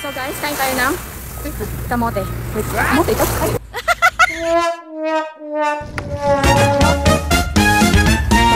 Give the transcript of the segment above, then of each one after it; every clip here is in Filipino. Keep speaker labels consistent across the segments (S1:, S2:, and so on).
S1: So guys, kain tayo ng kamote. Wait, kamote ito?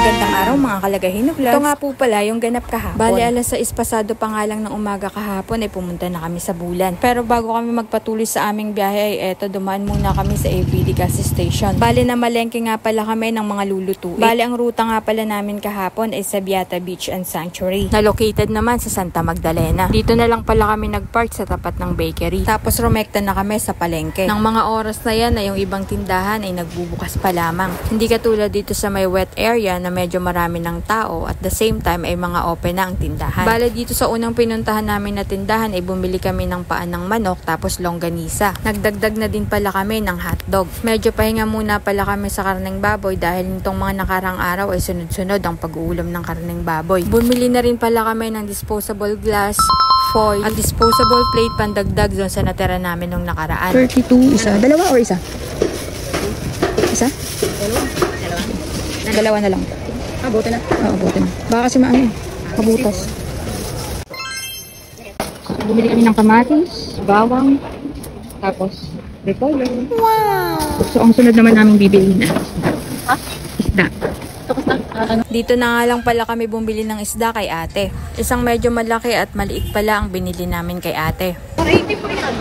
S1: Magandang araw mga kalagahin vlogs. Ito nga po pala yung ganap kahapon. Bali alas 6 pasado pa nga lang ng umaga kahapon ay pumunta na kami sa Bulan. Pero bago kami magpatuloy sa aming biyahe ay eto dumaan muna kami sa AVD gas station. Bali na malengke nga pala kami ng mga lulutuin. Bali ang ruta nga pala namin kahapon ay sa Beata Beach and Sanctuary na located naman sa Santa Magdalena. Dito na lang pala kami nagpark sa tapat ng bakery. Tapos rumekta na kami sa palengke. Nang mga oras na yan ay yung ibang tindahan ay nagbubukas pa lamang. Hindi katulad dito sa may wet area na medyo marami ng tao at the same time ay mga open na ang tindahan. Bale dito sa unang pinuntahan namin na tindahan ay bumili kami ng paan ng manok tapos longganisa. Nagdagdag na din pala kami ng hotdog. Medyo pahinga muna pala kami sa karneng baboy dahil nitong mga nakarang araw ay sunod-sunod ang pag-uulam ng karneng baboy. Bumili na rin pala kami ng disposable glass, foil at disposable plate pandagdag doon sa natira namin nung nakaraan. 32 isa. Dalawa or isa? Isa? Dalawa na lang. Buti na. Oo, buti na. Baka kasi maano, mabutas. Bumili kami ng kamatis, bawang, tapos repolyo. Wow! So, ang sunod naman namin bibili na isda. Dito na nga lang pala kami bumili ng isda kay ate. Isang medyo malaki at maliit pala ang binili namin kay ate. 480 po yan.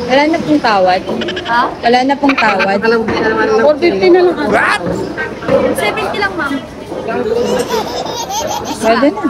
S1: Wala na pong tawad. Ha? Wala na pong tawad. 450 na lang. What? 70 lang, ma'am. Pwede na.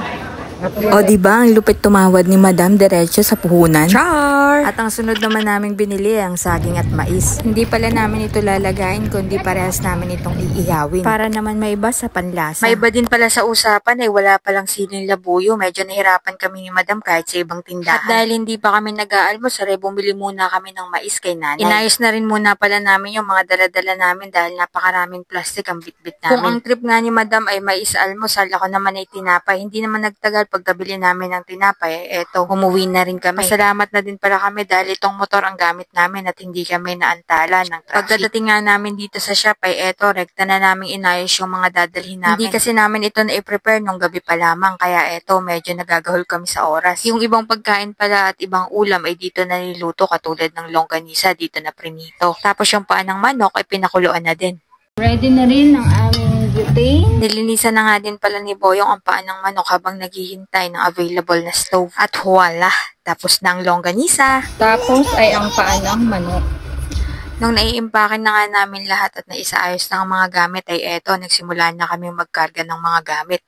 S1: O diba, ang lupit tumawad ni Madam diretso sa puhunan. Char! At ang sunod naman naming binili ang saging at mais. Hindi pala namin ito lalagayin kundi parehas namin itong iihawin. Para naman maiba sa panlasa. Maiba din pala sa usapan ay wala palang siling labuyo. Medyo nahirapan kami ni Madam kahit sa ibang tindahan. At dahil hindi pa kami nag-aalmusal ay bumili muna kami ng mais kay nanay. Inayos na rin muna pala namin yung mga dala-dala namin dahil napakaraming plastic ang bitbit namin. Kung ang trip nga ni Madam ay mais almusal, ako naman ay tinapay. Hindi naman nagtagal pagkabili namin ng tinapay, eto, umuwi na rin kami. Masalamat na din pala kami dahil itong motor ang gamit namin at hindi kami naantala ng traffic. Pagdating nga namin dito sa shop ay eto, rekta na namin inayos yung mga dadalhin namin. Hindi kasi namin ito na-prepare nung gabi pa lamang, kaya eto, medyo nagagahol kami sa oras. Yung ibang pagkain pala at ibang ulam ay dito na niluto katulad ng longganisa, dito na prinito. Tapos yung paan ng manok ay pinakuluan na din. Ready na rin ang aming butane. Nilinisan na nga din pala ni Boyong ang paan ng manok habang naghihintay ng available na stove. At huwala, tapos na ang longganisa. Tapos ay ang paan ng manok. Nung naiimpakin na nga namin lahat at naisaayos na ang mga gamit ay eto, nagsimula na kami magkarga ng mga gamit.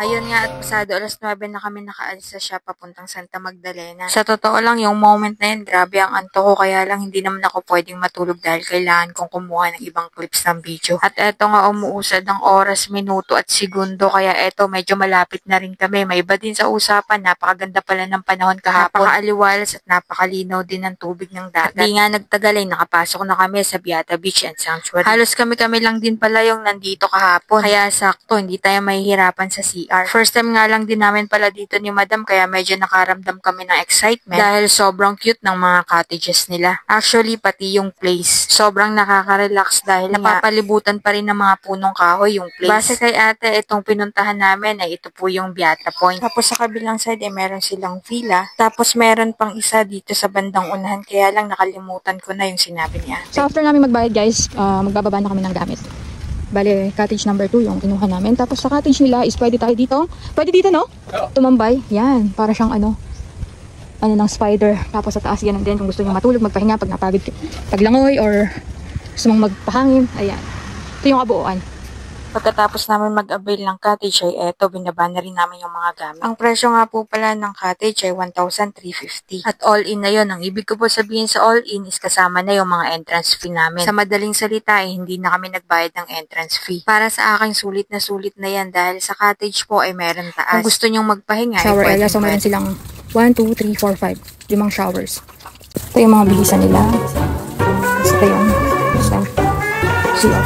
S1: Ayun nga at pasado alas 9 na kami nakaalis sa shop papuntang Santa Magdalena. Sa totoo lang yung moment na yun, grabe ang anto ko kaya lang hindi naman ako pwedeng matulog dahil kailangan kong kumuha ng ibang clips ng video. At eto nga umuusad ng oras, minuto at segundo kaya eto medyo malapit na rin kami. May iba din sa usapan, napakaganda pala ng panahon kahapon. Napakaaliwalas at napakalinaw din ng tubig ng dagat. At di nga nagtagal ay nakapasok na kami sa Beata Beach and Sanctuary. Halos kami lang din pala yung nandito kahapon. Kaya sakto, hindi tayo mahihirapan sa CR. First time nga lang din namin pala dito ni Madam kaya medyo nakaramdam kami ng excitement dahil sobrang cute ng mga cottages nila. Actually, pati yung place. Sobrang nakaka-relax dahil napapalibutan pa rin ng mga punong kahoy yung place. Base kay ate, itong pinuntahan namin ay ito po yung Beata Point. Tapos sa kabilang side ay meron silang villa. Tapos meron pang isa dito sa bandang unahan kaya lang nakalimutan ko na yung sinabi niya. So after namin magbayad guys, magbababa na kami ng gamit. Bale, cottage number 2 yung kinuha namin. Tapos sa cottage nila is pwede tayo dito. Pwede dito, no? Tumambay. Yan. Para siyang ano ng spider. Tapos sa taas yan din. Kung gusto nyo matulog, magpahinga pag napagod, paglangoy or gusto mong magpahangin. Ayan. Ito yung kabuuan. Pagkatapos namin mag-avail ng cottage ay eto, binaba na rin namin yung mga gamit. Ang presyo nga po pala ng cottage ay 1,350. At all-in na yun. Ang ibig ko po sabihin sa all-in is kasama na yung mga entrance fee namin. Sa madaling salita ay hindi na kami nagbayad ng entrance fee. Para sa akin, sulit na yan dahil sa cottage po ay meron taas. Kung gusto nyong magpahinga, shower area. So meron silang 1, 2, 3, 4, 5. 5 showers. Ito yung mga bilisan nila. Ito yung CR.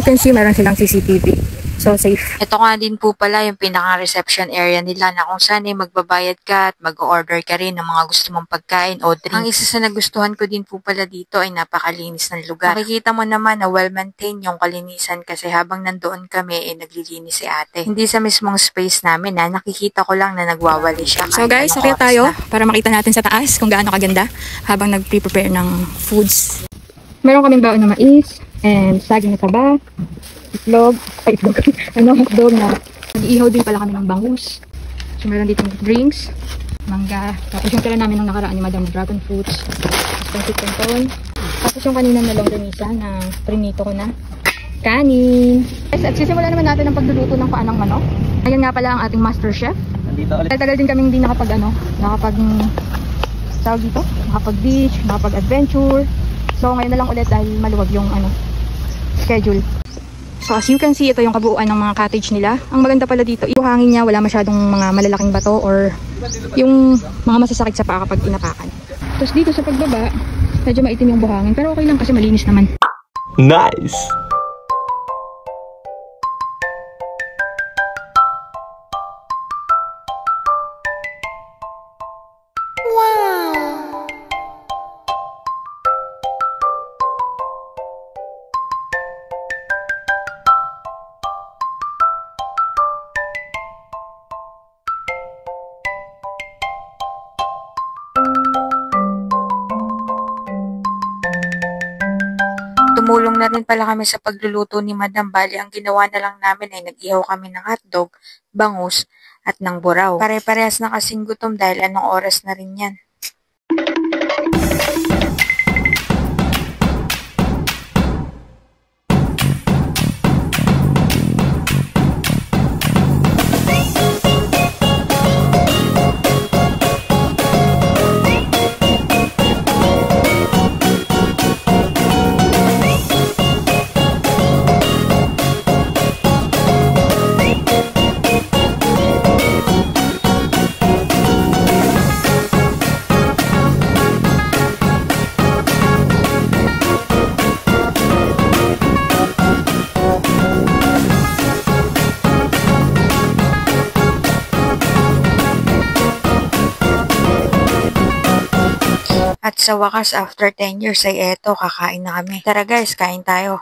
S1: You can see meron silang CCTV.
S2: So, safe.
S1: Ito nga din po pala yung pinaka-reception area nila na kung saan ay magbabayad ka at mag-order ka rin ng mga gusto mong pagkain o drink. Ang isa sa nagustuhan ko din po pala dito ay napakalinis ng lugar. Makikita mo naman na well-maintained yung kalinisan kasi habang nandoon kami ay naglilinis si ate. Hindi sa mismong space namin nakikita ko lang na nagwawali siya.
S2: So guys, sakya tayo para makita natin sa taas kung gaano kaganda habang nag-prepare ng foods. Meron kaming baon na mais and saging na taba. Hotdog na. Nag-iihaw din pala kami ng bangus. So, meron dito drinks, mangga. Tapos yung tira namin ng nakaraan ni Madam Dragon Fruits. Tapos canton. Tapos yung kanina na longganisa na prinito ko na. Kanin. At sisimula naman natin ang pagluluto ng paanang manok. Ayan nga pala ang ating master chef. Tagal din kami hindi nakapag-beach, nakapag-adventure. So, ngayon na lang ulit dahil maluwag yung schedule. So as you can see, ito yung kabuuan ng mga cottage nila. Ang maganda pala dito, yung hangin niya, wala masyadong mga malalaking bato or yung mga masasakit sa paa kapag inapakan. Tapos dito sa pagbaba, medyo maitim yung buhangin, pero okay lang kasi malinis naman.
S3: Nice!
S1: Tumulong na rin pala kami sa pagluluto ni Madam. Bali, ang ginawa na lang namin ay nag-ihaw kami ng hotdog, bangus, at ng buraw. Pare-parehas na kasing gutom dahil anong oras na rin yan. At sa wakas, after 10 years ay eto, kakain na kami. Tara guys, kain tayo.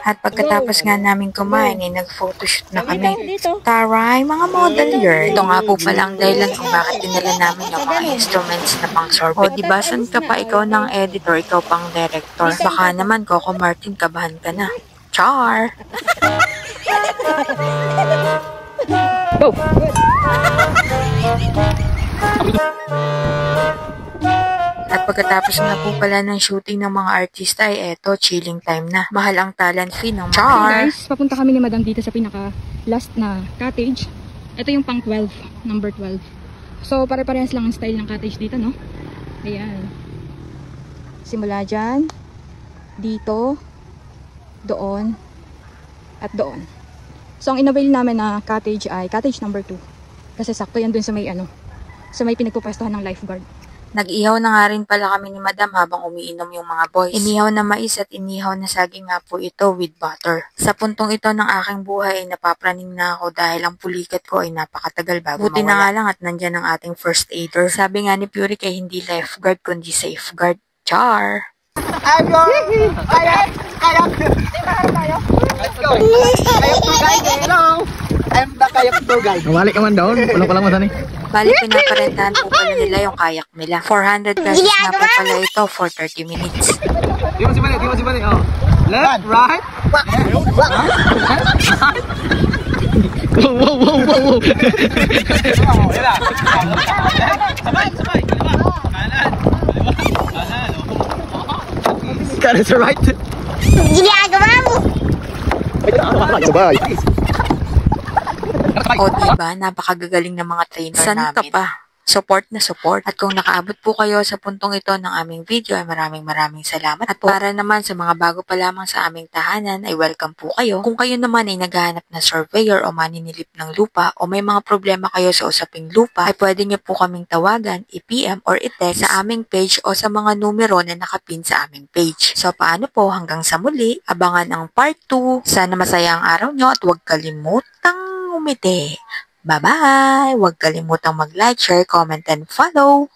S1: At pagkatapos nga namin kumain, ay nag-photoshoot na kami. Taray, mga model girl. Ito nga po pala ang dahilan kung bakit dinala namin yung mga instruments na pang sorbet. O diba, san ka pa ikaw ng editor, ikaw pang director? Baka naman, Coco Martin, kabahan ka na. Char!
S2: Go!
S1: At pagkatapos na po pala ng shooting ng mga artista ay eto, chilling time na. Mahal ang talent fee ng mga
S2: Guys, papunta kami ni Madam dito sa pinaka last na cottage. Ito yung pang 12, number 12. So pare-parehas lang ang style ng cottage dito, no? Ayan. Simula dyan, dito, doon, at doon. So ang inavail namin na cottage ay cottage number 2. Kasi sakto yan dun sa may sa may pinagpupastahan ng lifeguard.
S1: Nag-ihaw na nga rin pala kami ni Madam habang umiinom yung mga boys. Inihaw na mais at inihaw na saging nga po ito with butter. Sa puntong ito ng aking buhay ay napapraning na ako dahil ang pulikat ko ay napakatagal bago Buti mawala. Na nga lang at nandyan ang ating first aider. Sabi nga ni Puri kay hindi lifeguard kundi safeguard. Char!
S4: Let's go! Kayak to guys! Hello! I'm the kayak to guys.
S3: Nawalik ka man doon. Walang palang masa ni.
S1: Bali, pinaparentahan po pala nila yung kayak nila. 400 pesos na po pala ito for 30 minutes.
S3: Di mo si balik. Oh. Left, right. Wow. Sabay. Kanan sa right.
S4: Ginagawa mo!
S3: Sabay.
S1: O diba, napakagagaling ng mga trainer namin. San ka pa? support na support. At kung nakaabot po kayo sa puntong ito ng aming video ay maraming salamat. At para naman sa mga bago pa lamang sa aming tahanan ay welcome po kayo. Kung kayo naman ay naghahanap na surveyor o maninilip ng lupa o may mga problema kayo sa usaping lupa ay pwede niyo po kaming tawagan, i-PM or i-text sa aming page o sa mga numero na nakapin sa aming page. So paano po, hanggang sa muli, abangan ang part 2. Sana masaya ang araw nyo at huwag kalimutang umiti. Bye-bye! Huwag kalimutang mag-like, share, comment, and follow!